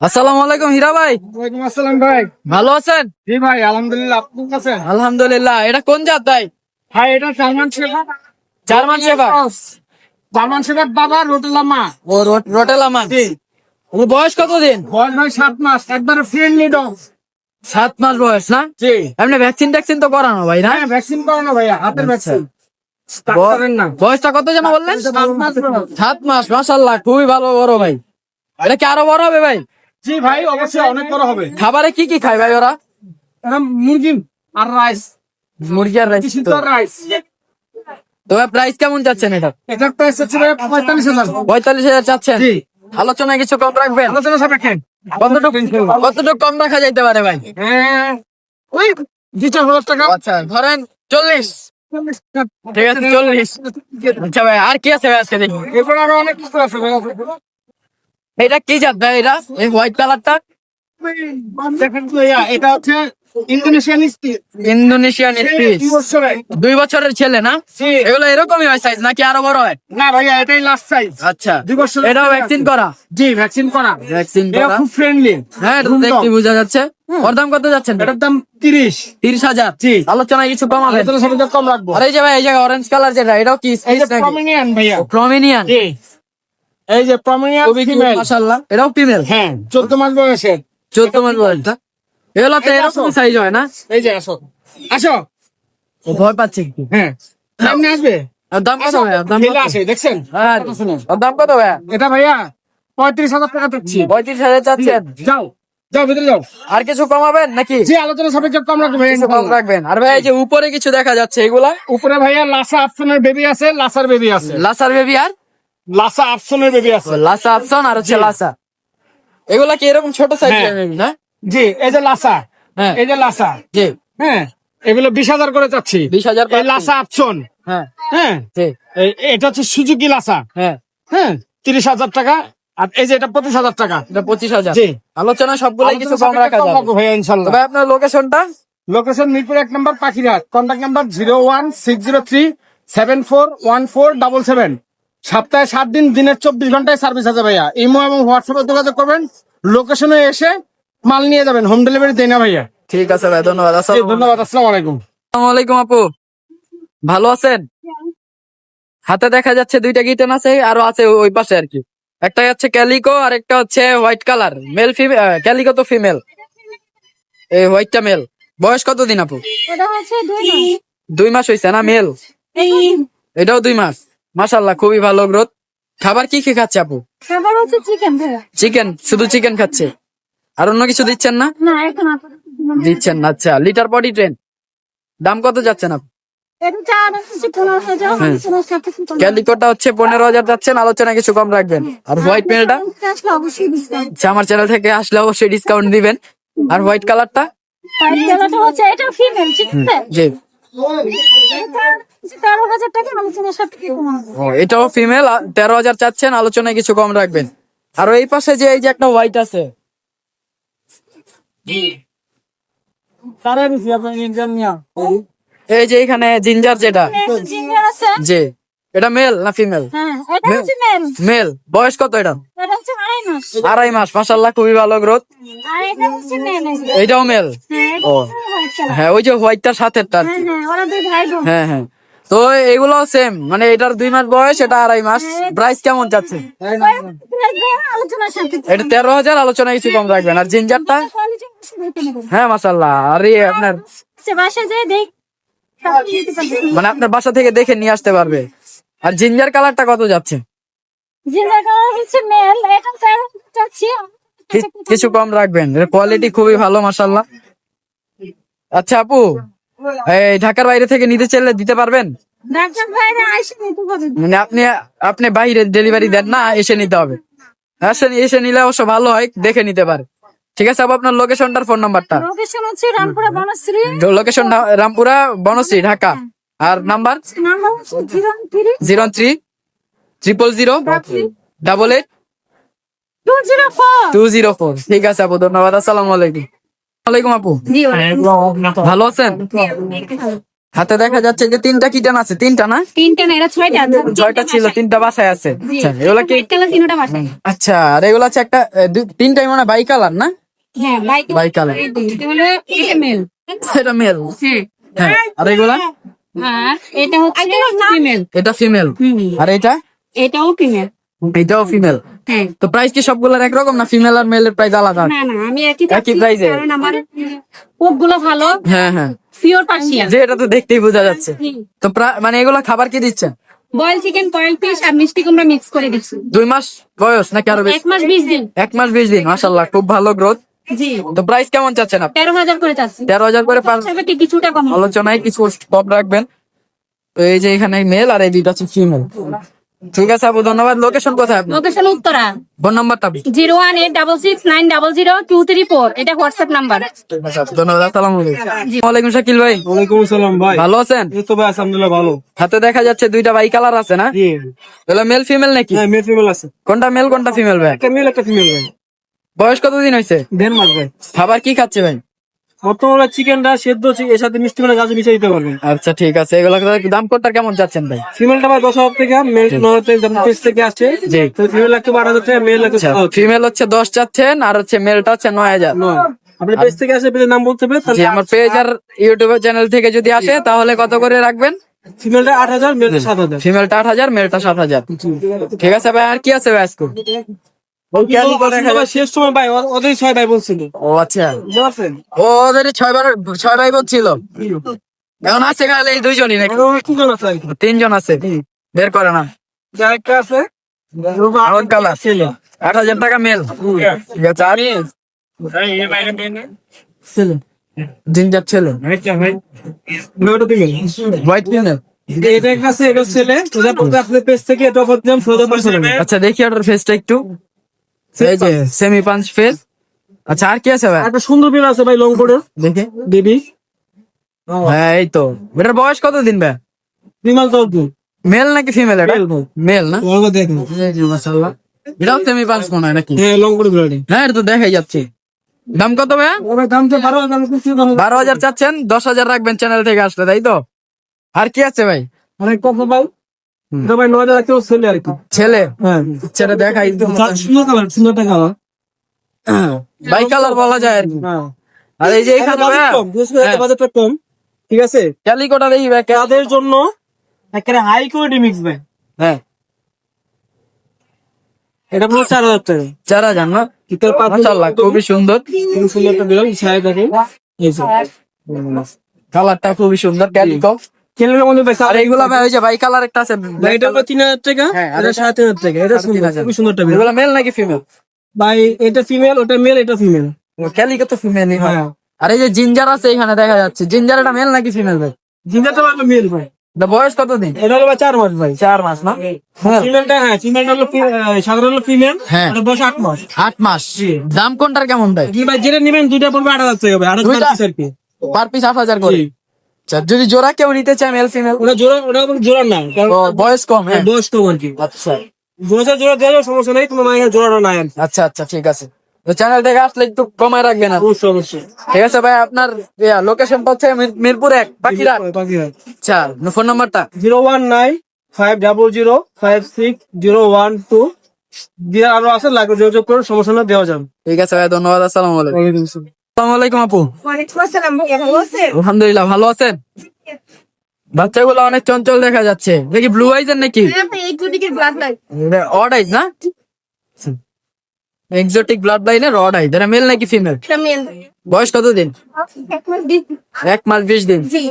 আসসালামু আলাইকুম হীরা ভাই। ওয়ালাইকুম আসসালাম ভাই। ভালো আছেন? জি ভাই, আলহামদুলিল্লাহ। আপনি কেমন আছেন? আলহামদুলিল্লাহ। এটা কোন জাত ভাই? ভাই এটা German shepherd. German shepherd. German shepherd বাবা, রোটেলা মা। ও রোটেলা মান। জি। ওর বয়স কতদিন? বয়স ভাই 7 মাস, একবারে ফ্রেন্ডলি ডগ। 7 মাস বয়স না? জি। এমনি ভ্যাকসিন ট্যাকসিন তো করানো ভাই না? হ্যাঁ, ভ্যাকসিন করানো ভাইয়া, হাতের আচ্ছা। ভ্যাকসিন। ডাক্তারের না। বয়সটা কত যেন বললেন? 7 মাস বয়স। 7 মাস, মাশাআল্লাহ, খুবই ভালো বড় ভাই। এটা কি আরো বড় হবে ভাই? জি ভাই, অবশ্যই অনেক বড় হবে। খাবারে কি কি খায় ভাই ওরা? এটা মুরগি আর রাইস। মুরগি আর রাইস। কিছু তো রাইস। তো প্রাইস কেমন যাচ্ছেন এটা? এটার প্রাইস হচ্ছে ভাই 45,000। 45,000 চাচ্ছেন? জি। আলোচনায় কিছু কম রাখবেন? আলোচনা সাপেক্ষে। কতটুকু কম রাখা যাইতে পারে ভাই? হ্যাঁ, ওই 2,000 টাকা। আচ্ছা ধরেন 40। ঠিক আছে 40। আচ্ছা ভাই, আর কি আছে ভাই আজকে দেখি? এরপর আরো অনেক কিছু আছে ভাই। এটা কি জাত ভাই? এটা এই হোয়াইট কালারটা দেখেন তো ভাইয়া, এটা হচ্ছে ইন্দোনেশিয়ান স্পিচ। Indonesian speech. 2 বছরের। 2 বছরের ছেলে না? জি। এগুলো এরকমই হয় সাইজ নাকি আরো বড় হয়? না ভাইয়া, এটাই লাস্ট সাইজ। আচ্ছা 2 বছরের। এটাও ভ্যাকসিন করা? জি, ভ্যাকসিন করা। ভ্যাকসিন এটা করা। খুব ফ্রেন্ডলি। হ্যাঁ এটা তো দেখতে বোঝা যাচ্ছে। ওর দাম কত যাচ্ছেন? এটার দাম 30। 30,000। জি। আলোচনায় কিছু কমাবেন? আলোচনা সাপেক্ষে কম রাখবো। আর এই যে ভাই, এই যে অরেঞ্জ কালার যেটা, এটাও কি এই স্পিচ যে নাকি? প্রমিনিয়ান ভাইয়া। প্রমিনিয়ান। জি। এই যে প্রমিনিয়ান খুবই কিউট ফিমেল। মাশাআল্লাহ। এটাও ফিমেল? হ্যাঁ, 14 মাস বয়সের। 14 মাস বয়স না? এগুলো তো এই এরকম আসো। সাইজ হয় না? এই যে আসো। আসো। ও ভয় পাচ্ছে একটু। হ্যাঁ। সামনে আসবে। আর দাম কত আসো। ভাই? আর দাম ঠেলে কত? আসে, দেখছেন? হ্যাঁ, কথা শুনুন। আর দাম কত ভাই? এটা ভাইয়া 35,000 টাকা চাচ্ছি। 35,000 চাচ্ছেন? যাও, যাও ভিতরে যাও। আর কিছু কমাবেন নাকি? যে আলোচনা সাপেক্ষে কম রাখবো ভাইয়া। কিছু কম রাখবেন? আর ভাই এই যে উপরে কিছু দেখা যাচ্ছে, এগুলা উপরে ভাইয়া লাসা অপশনের বেবি আছে, লাসার বেবি আছে। লাসার বেবি আর লাসা অপশনের বেবি আছে। লাসা অপশন আর হচ্ছে লাসা। এগুলা কি এরকম ছোট সাইজের হ্যাঁ। বেবি না? জি, এই যে লাসা। হ্যাঁ। এই যে লাসা। জি। হ্যাঁ, এগুলো 20,000 করে চাচ্ছি। 20,000 এই লাসা অপশন। হ্যাঁ। হ্যাঁ, জি। এটা হচ্ছে সুজুকি লাসা। হ্যাঁ। হ্যাঁ, 30,000 টাকা। আর এই যে এটা 25,000 টাকা। এটা 25,000। জি। আলোচনা সবগুলাই কিছু আলোচনা কম সাপেক্ষে রাখা কম যাবে। রাখবো ভাইয়া ইনশাল্লাহ। তবে আপনার লোকেশনটা? লোকেশন মিরপুর 1 নম্বর পাখিরহাট। Contact number 01603 741477। সপ্তাহে 7 দিন, দিনের 24 ঘন্টায় সার্ভিস আছে ভাইয়া। ইমো এবং হোয়াটসঅ্যাপে যোগাযোগ করবেন। লোকেশনে এসে মাল নিয়ে যাবেন। হোম ডেলিভারি দেয় না ভাইয়া। ঠিক আছে ভাই, ধন্যবাদ। জি, ধন্যবাদ। আসসালামু আলাইকুম। আসসালামু আলাইকুম আপু, ভালো আছেন? হাতে দেখা যাচ্ছে 2টা কিটেন আছে, আরো আছে ওই পাশে আর কি। একটা হচ্ছে ক্যালিকো আর একটা হচ্ছে white colour. Male female? Calico তো ফিমেল, এই হোয়াইটটা মেল। বয়স কত দিন আপু? ওটা হচ্ছে 2 মাস। 2 মাস হয়েছে না? মেল? এই এটাও 2 মাস। মাশাআল্লাহ, খুবই ভালো গ্রোথ। খাবার কি কি খাচ্ছে আপু? খাবার হচ্ছে চিকেন ভাইয়া। চিকেন? শুধু চিকেন খাচ্ছে? আর অন্য কিছু দিচ্ছেন না? না, এখন আপাতত দিচ্ছেন না। আচ্ছা, লিটার বডি ট্রেন। দাম কত যাচ্ছেন আপু? এটা চার হচ্ছে 15,000। হ্যাঁ। আলোচনার সাপেক্ষে কম। ক্যালিকোটা হচ্ছে 15,000 যাচ্ছেন, আলোচনা কিছু কম রাখবেন। আর হোয়াইট মেলটা? আসলে অবশ্যই ডিসকাউন্ট। আচ্ছা, আমার চ্যানেল থেকে আসলে অবশ্যই ডিসকাউন্ট দিবেন। আর হোয়াইট কালারটা? হোয়াইট কালারটা হচ্ছে এটা ফিমেল, ঠিক আছে? জি। এটা হচ্ছে 13,000 টাকা। আলোচনার সাপেক্ষে কম হবে। ও, এটাও ফিমেল। 13,000 চাচ্ছেন, আলোচনায় কিছু কম রাখবেন। আর এই পাশে যে এই যে একটা হোয়াইট আছে, এই যে এখানে জিঞ্জার যেটা, জিঞ্জার আছে। জি, এটা মেল না ফিমেল? হ্যাঁ, এটা হচ্ছে মেল। মেল। বয়স কত এটা? এটা হচ্ছে 2.5 মাস। 2.5 মাস। মাশাআল্লাহ, খুবই ভালো গ্রোথ। আর এটা হচ্ছে মেল। এইটাও মেল? হ্যাঁ, এটা ও। হচ্ছে হোয়াইট কালার। হ্যাঁ, ওই যে হোয়াইটটার সাথেরটা আর কি। হ্যাঁ, হ্যাঁ, ওরা 2 ভাই বোন। হ্যাঁ হ্যাঁ। তো এগুলো সেম, মানে এটার 2 মাস বয়স, এটা 2.5 মাস। প্রাইস কেমন যাচ্ছে? আলোচনার সাপেক্ষে। এটা 13,000, আলোচনায় কিছু কম রাখবেন। আর জিঞ্জারটা? কোয়ালিটি দেখে নেবেন। হ্যাঁ মাশাআল্লাহ। আর আপনার সে বাসায় যেয়ে দেখ তারপর নিতে পারবেন। মানে আপনার বাসা থেকে দেখে নিয়ে আসতে পারবে। আর জিঞ্জার কালারটা কত যাচ্ছে? জিঞ্জার কালার হচ্ছে মেল। এটা 13 চাচ্ছি। কিছু কম রাখবেন। এর কোয়ালিটি খুবই ভালো মাশাআল্লাহ। আচ্ছা আপু, এই ঢাকার বাইরে থেকে নিতে চাইলে দিতে পারবেন? ডাক্তার ভাইরা আইসে নিতে পারবেন। মানে আপনি বাইরে ডেলিভারি দেন না, এসে নিতে হবে? এসে নিলে অবশ্য ভালো হয়, দেখে নিতে পারে। ঠিক আছে আপু, আপনার লোকেশনটার ফোন নাম্বারটা? লোকেশন হচ্ছে রামপুরা বনশ্রী। লোকেশন রামপুরা বনশ্রী, ঢাকা। আর নাম্বার? নাম্বার হচ্ছে 03 03 000 88 204। 204। ঠিক আছে আপু, ধন্যবাদ। আসসালামু আলাইকুম। ওয়ালাইকুম আপু, জি, ভালো আছেন? ভালো। হাতে দেখা যাচ্ছে যে তিনটা কিটেন আছে, তিনটা না তিনটা না, এটা ছয়টা আছে। ছয়টা ছিল, তিনটা বাসায় আছে। আচ্ছা এগুলা কি? হোয়াইট কালার তিনটা বাসায়। আচ্ছা আর এগুলো আছে একটা তিনটাই মানে বাই কালার না? হ্যাঁ, বাই কালার, এটা হলো এটা মেল। এটা মেল। হ্যাঁ, হ্যাঁ আর এগুলা? আর এটা হচ্ছে ফিমেল। এটা ফিমেল। আর এটা? এটাও ফিমেল। এটাও ফিমেল। হ্যাঁ। তো প্রাইস কি সবগুলোর একরকম না ফিমেল আর মেলের প্রাইস আলাদা? না না, আমি একই একই প্রাইসে? কারণ আমার কোকগুলো ভালো, হ্যাঁ হ্যাঁ, পিওর পার্সিয়ান। যে এটা তো দেখতেই বোঝা যাচ্ছে। তো মানে এগুলা খাবার কি দিচ্ছেন? বয়েল চিকেন, বয়েল ফিশ আর মিষ্টি কুমড়া মিক্স করে দিচ্ছি। 2 মাস বয়স নাকি আরো 1 বেশি? মাস 20 দিন। 1 মাস 20 দিন, মাশাআল্লাহ খুব ভালো গ্রোথ। জি, তো প্রাইস কেমন চাচ্ছেন আপনি? 13,000 করে চাচ্ছি। 13,000 করে পার। সেটা কিছুটা কম হবে। আলোচনায় কিছু কম রাখবেন। তো এই যে এখানে মেল আর এই দুইটা হচ্ছে ফিমেল। ঠিক আছে আপু, ধন্যবাদ। লোকেশন কোথায় আপনার? লোকেশন উত্তরা। ফোন নাম্বারটা? 01866900234। এটা হোয়াটসঅ্যাপ নাম্বার। ধন্যবাদ। আসসালামু আলাইকুম। ওয়ালাইকুম শাকিল ভাই, ওয়ালাইকুম আসসালাম ভাই। ভালো আছেন? এই তো ভাই আলহামদুলিল্লাহ ভালো। হাতে দেখা যাচ্ছে দুইটা বাই কালার আছে না? জি তাহলে মেল ফিমেল নাকি? হ্যাঁ, মেল ফিমেল আছে। কোনটা মেল কোনটা ফিমেল ভাই? একটা মেল একটা ফিমেল ভাই। বয়স কতদিন হয়েছে? 1.5 মাস ভাই। খাবার কি খাচ্ছে ভাই? বর্তমানে চিকেনটা সেদ্ধ এর সাথে মিষ্টি মানে গাছে মিশিয়ে দিতে পারবেন। আচ্ছা ঠিক আছে, এগুলো দাম কোনটা কেমন যাচ্ছেন ভাই? ফিমেলটা ভাই 10,000 টাকা, মেল 9,000 টাকা, যেমন পিস থেকে আসছে। জি। তো ফিমেল একটু 12,000 টাকা, মেল একটু ফিমেল হচ্ছে 10 চাচ্ছেন আর হচ্ছে মেলটা হচ্ছে 9,000। 9। আপনি পেজ থেকে আসে পেজের নাম বলতে হবে জি, আমার পেজ আর ইউটিউব চ্যানেল থেকে যদি আসে তাহলে কত করে রাখবেন? ফিমেলটা 8,000, মেলটা 7,000। ফিমেলটা 8,000, মেলটা 7,000। ঠিক আছে ভাই, আর কি আছে ভাই আজকে? শেষ সময় ভাই ওদের 6 ভাই বলছিল। ও আচ্ছা, বুঝতে পারছেন? ও ওদের 6 ভাই বোন ছিল। এখন আছে খালি এই দুইজনই নাকি? কি জন আছে আর কি? 3 জন আছে, বের করে না। আরেকটা আছে আউট কালার, 8,000 টাকা মেল। ঠিক আছে, আর জিঞ্জার ছেলে, মেলটা দিবেন। White female. এটা কাছে এটা ছেলে, ওটা পড়তে আপনাদের পেজ থেকে এটা অফার দিলাম 16,000 আচ্ছা দেখি ওটার ফেসটা একটু। এই যে সেমি পাঞ্চ ফেস। আচ্ছা আর কি আছে ভাই? একটা সুন্দর বিল আছে ভাই, লং কোটের দেখে। বেবি। হ্যাঁ এই তো, এটার বয়স কত দিন ভাই? বিমাল তো দিন মেল নাকি ফিমেল? এটা Male ভাই। মেল না? ওর দেখেন। এই যে মাশাআল্লাহ, এটাও সেমি পাঞ্চ মনে হয় নাকি? হ্যাঁ, লং কোটের বিল। হ্যাঁ এটা তো দেখাই যাচ্ছে। দাম কত ভাই? ওর দাম তো 12,000 কিছু দাম। 12,000 চাচ্ছেন, 10,000 রাখবেন চ্যানেল থেকে আসলে, তাই তো? আর কি আছে ভাই? অনেক কম ভাই। এটা ভাই 9,000 কেউ ছেলে আর কি। ছেলে? হ্যাঁ, ছেলে দেখাই। সুন্দর কালার, সুন্দর টাকা। বাই কালার বলা যায় আর কি। হ্যাঁ, আর এই যে এখানে ভাই কম, বাজেটটা কম। ঠিক আছে, ক্যালিকোটা দেখি ভাই। তাদের জন্য একেবারে হাই কোয়ালিটি মিক্স ভাই। হ্যাঁ এটা পুরো 4,000 টাকা। 4,000 না? শীতের পাতা মাশাআল্লাহ খুবই সুন্দর। খুব সুন্দর একটা বিড়াল, ছায়া থাকে। এই যে কালারটা খুবই সুন্দর, ক্যালিকো। কেলের মধ্যে ভাই আর এইগুলা ভাই ওই যে বাই কালার একটা আছে, ভাই এটা হলো 3,000 টাকা, হ্যাঁ, আর এটা 3,500 টাকা। এটা সুন্দর, 3,500 খুবই সুন্দর একটা বিড়াল এগুলা মেল নাকি ফিমেল? ভাই। এটা ফিমেল, ওটা মেল, এটা ফিমেল। ক্যালিকো তো ফিমেলই হয়। হ্যাঁ, আর এই যে জিঞ্জার আছে এখানে দেখা যাচ্ছে, জিঞ্জার এটা মেল নাকি ফিমেল ভাই? জিঞ্জারটা ভাই মেল ভাই। এটা বয়স কত দিন? এটা হলো ভাই 4 মাস ভাই। 4 মাস না? হ্যাঁ ফিমেলটা, হ্যাঁ ফিমেলটা হলো সাধারণ হলো ফিমেল। হ্যাঁ। এটা বয়স 8 মাস। 8 মাস। দাম কোনটার কেমন ভাই? কি ভাই, যেটা নেবেন দুইটা পড়বে 8,000 টাকা হবে। 8,000 দুইটা? পিস আর কি। পার পিস 8,000 করে। জি। আচ্ছা যদি জোড়া কেউ নিতে চায় মেল ফিমেল? ওটা জোড়া, ওটা আবার জোড়া না, কারণ বয়স কম। হ্যাঁ বয়স তো আর কি। আচ্ছা জোড়া জোড়া দেওয়ার সমস্যা নেই, তোমার মায়ের জোড়াটা নাই আর কি। আচ্ছা আচ্ছা ঠিক আছে। তো চ্যানেল থেকে আসলে একটু কমায় রাখবেন আর। অবশ্যই অবশ্যই। ঠিক আছে ভাই, আপনার লোকেশনটা হচ্ছে মিরপুর 1 পাখিরাট। আচ্ছা ফোন নাম্বারটা? 019-500-56012। দিয়ে আরো আছে, লাগবে যোগাযোগ করে, সমস্যা না, দেওয়া যাবে। ঠিক আছে ভাই, ধন্যবাদ। আসসালামু আলাইকুম। আসসালামু আলাইকুম আপু। ওয়ালাইকুম আসসালাম ভাইয়া, ভালো আছেন? আলহামদুলিল্লাহ, ভালো আছেন? বাচ্চাগুলো অনেক চঞ্চল দেখা যাচ্ছে, দেখি ব্লু আইজ নাকি? হ্যাঁ ভাই, এক্সোটিকের ব্লাড লাইন। অড আইজ না? এক্সোটিক ব্লাড লাইনের অড আইজ। এটা মেল নাকি ফিমেল? এটা মেল। বয়স কত দিন? 1 মাস 20 দিন। 1 মাস 20 দিন। জি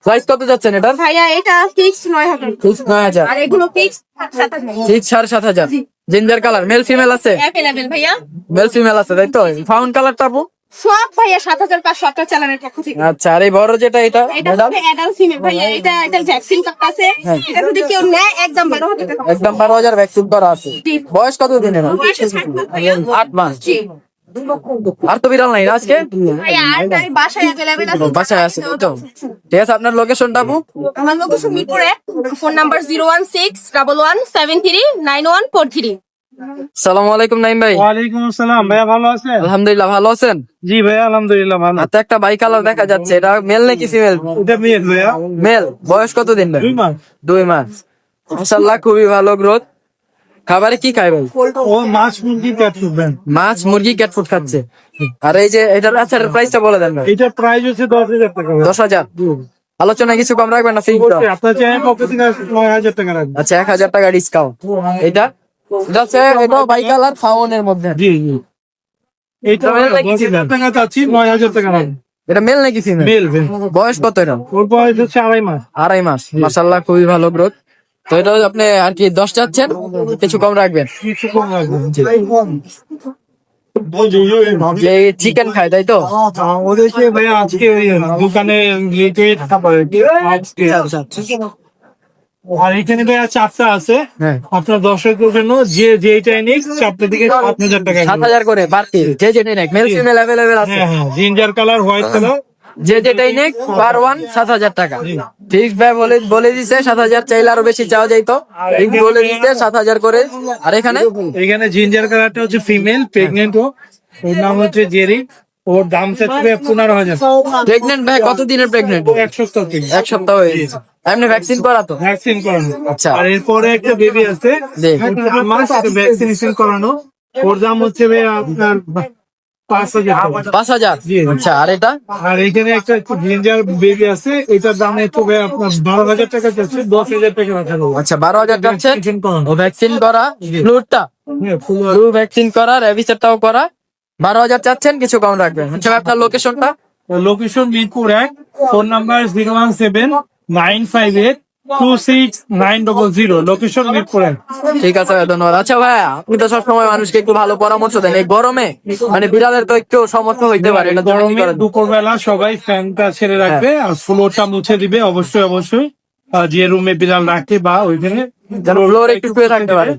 প্রাইস কত যাচ্ছেন এটা? ভাইয়া, এটা ফিক্স 9,000। 9,000। আর এগুলো fix 7,000। 7,500। Ginger colour male female আছে? অ্যাভেলেবেল ভাইয়া। মেল ফিমেল আছে তাই তো? ফাউন্ড কালারটা আপু? সব ভাইয়া 7,500 আপনার চ্যানেলের পক্ষ থেকে। আচ্ছা আর এই বড় যেটা এটা? এটা হচ্ছে অ্যাডাল্ট ফিমেল ভাইয়া। এটা ভ্যাকসিন করা আছে। হ্যাঁ। এটা যদি কেউ নেয় একদম 12,000 টাকা। একদম 12,000 ভ্যাকসিন করা আছে। জি। বয়স কত দিনের? বয়স 60 মাস ভাইয়া। 8 মাস। জি আর তো বিড়াল নাই না আজকে? ভাইয়া, আর গাড়ি বাসায় অ্যাভেলেবেল আছে। বাসায় আছে তাই তো? ঠিক আছে, আপনার লোকেশনটা আপু? আমার লোকেশন মিরপুরে। Phone number 01611739143। সালাম আলাইকুম নাইম ভাই। ওয়ালাইকুম আসসালাম ভাইয়া, ভালো আছেন? আলহামদুলিল্লাহ, ভালো আছেন? জি ভাইয়া, আলহামদুলিল্লাহ ভালো। হাতে একটা বাই কালার দেখা যাচ্ছে, এটা মেল নাকি ফিমেল? এটা মেয়ে ভাইয়া, মেল। বয়স কত দিন ভাই? 2 মাস। 2 মাস। মাশাআল্লাহ, খুবই ভালো গ্রোথ। খাবারে কি খায় ভাই? ও মাছ মুরগি ক্যাট ফুডবেন। মাছ, মুরগি, ক্যাট ফুড খাচ্ছে। আর এই যে এটার আচারের প্রাইসটা বলে দেন ভাই। এটার প্রাইস হচ্ছে 10,000 টাকা। 10,000। আলোচনা কিছু কম রাখবেন না? ফিক্স দাম। আপনার চাই পকেট থেকে 9,000 টাকা রাখবেন। আচ্ছা, 1,000 টাকা ডিসকাউন্ট। এটা এটা হচ্ছে, এটাও বাই কালার ফাউনের মধ্যে। জি জি, এটা 10,000 টাকা চাচ্ছি, 9,000 টাকা রাখবেন। এটা মেল নাকি ফিমেল? মেল। বয়স কত এটা? ওর বয়স হচ্ছে 2.5 মাস। 2.5 মাস। মাশাআল্লাহ, খুবই ভালো গ্রোথ। তো এটা আপনি আর কি 10 চাচ্ছেন, কিছু কম রাখবেন। কিছু কম রাখবেন। যে চিকেন খায় তাই তো? ওদেরকে ভাইয়া আজকে ওই দোকানে রিলেটেড খাবার আজকে। আর এখানে ভাইয়া 4টা আছে হ্যাঁ। আপনার দর্শকদের জন্য, যে যেটাই নিক 4টা থেকে 7,000 টাকা। 7,000 করে বাড়তি, যে যেটাই নেক, মেল ফিমেল অ্যাভেলেবেল আছে। হ্যাঁ হ্যাঁ, জিঞ্জার কালার, হোয়াইট কালার। যে যেটাই নেক পার ওয়ান 7,000 টাকা। ঠিক ভাই, বলে দিছে 7,000, চাইলে আরো বেশি চাওয়া যাইতো। ঠিক বলে দিতে 7,000 করে। আর এখানে এখানে জিঞ্জার কালারটা হচ্ছে ফিমেল, প্রেগনেন্ট। ওর নাম হচ্ছে জেরি। ওর দাম চাচ্ছে 15,000। প্রেগনেন্ট ভাই, কত দিনের প্রেগনেন্ট? 1 সপ্তাহ থেকে। 1 সপ্তাহ হয়ে গেছে। এমনি ভ্যাকসিন করা তো? ভ্যাকসিন করানো। আচ্ছা। আর এরপরে একটা বেবি আছে, জি। ভ্যাকসিনেশন করানো। ওর দাম হচ্ছে ভাইয়া আপনার 5,000 টাকা। 5,000। জি। আচ্ছা, আর এটা? আর এখানে একটা জিঞ্জার বেবি আছে, এটার দাম একটু ভাইয়া আপনার 12,000 টাকা চাচ্ছে, 10,000 টাকা রাখা যাবে। আচ্ছা, 12,000 যাচ্ছে। Vaccination করানো। ও ভ্যাকসিন করা, ফ্লুটা, হ্যাঁ, full ফ্লু ভ্যাকসিন করা, রেবিসটাও করা। 12,000 চাচ্ছেন, কিছু কম রাখবেন। আচ্ছা, আপনার লোকেশনটা? Location Mirpur 1, phone number 017-958-26900। Location Mirpur 1। ঠিক আছে ভাই, ধন্যবাদ। আচ্ছা ভাই, আপনি তো সবসময় মানুষকে একটু ভালো পরামর্শ দেন, এই গরমে মানে বিড়ালের তো একটু সমস্যা হইতে পারে, এটা জন্য কি গরমে করেন? দুপুরবেলা সবাই ফ্যানটা ছেড়ে রাখবে, আর ফ্লোরটা মুছে দিবে অবশ্যই অবশ্যই। যে রুমে বিড়াল রাখে বা ওইখানে যেন ফ্লোর একটু শুয়ে থাকতে পারে।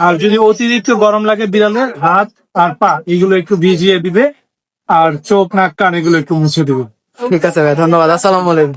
আর যদি অতিরিক্ত গরম লাগে বিড়ালের, হাত আর পা এগুলো একটু ভিজিয়ে দিবে, আর চোখ নাক কান এগুলো একটু মুছে দিবে। ঠিক আছে ভাই, ধন্যবাদ। আসসালামু আলাইকুম।